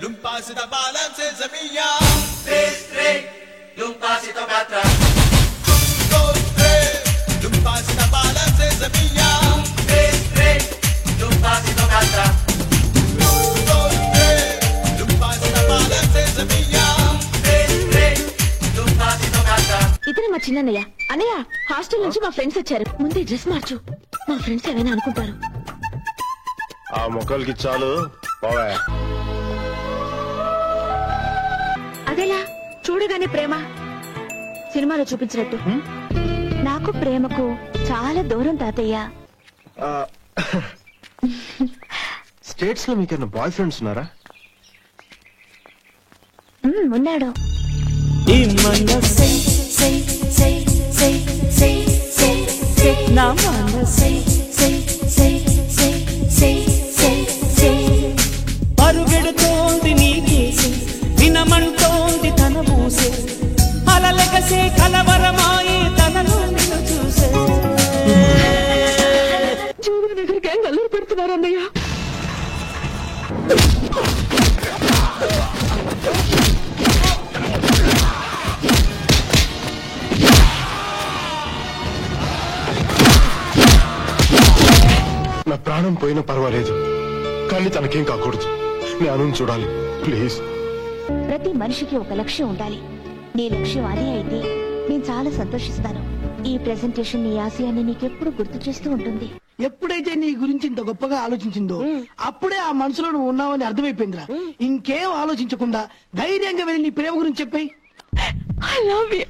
l'un passe da balance senza mia. 3, l'un passe da gatra. 2, l'un passe da balance senza mia. 3, l'un passe da gatra. 2, l'un passe da balance senza mia. 3, l'un passe da gatra. ఇతనే మా చిన్నయ్య. అన్నయ్య, hostel నుంచి మా friends వచ్చారు. ముందే dress మార్చు, మా friends ఏమైనా అనుకుంటారు. ఆ మొక్కలకి చాలు పోవా. అదేలా చూడగానే ప్రేమ సినిమాలో చూపించినట్టు నాకు ప్రేమకు చాలా దూరం తాతయ్య. స్టేట్స్ లో మీకన్నా బాయ్ ఫ్రెండ్స్ ఉన్నారా? ఉన్నాడు. పరుగెడుతోంది నీకేసి వినమంటోంది తన మూసే అలలెగసే కలవరమాయి తనలో నిన్ను చూసే. జీవన దగ్గర గ్యాంగ్ అల్లరి పెడుతున్నారు అన్నయ్య. నా ప్రాణం పోయినా పర్వాలేదు, కానీ తనకేం కాకూడదు. నేను చూడాలి ప్లీజ్. ప్రతి మనిషికి ఒక లక్ష్యం ఉండాలి. నీ లక్ష్యం అదే అయితే నేను చాలా సంతోషిస్తాను. ఈ ప్రెజెంటేషన్ నీ ఆశయాన్ని నీకెప్పుడు గుర్తు చేస్తూ ఉంటుంది. ఎప్పుడైతే నీ గురించి ఇంత గొప్పగా ఆలోచించిందో అప్పుడే ఆ మనసులో నువ్వు ఉన్నావని అర్థమైపోయిందిరా. ఇంకేం ఆలోచించకుండా ధైర్యంగా వెళ్ళి నీ ప్రేమ గురించి చెప్పాయి. I love you.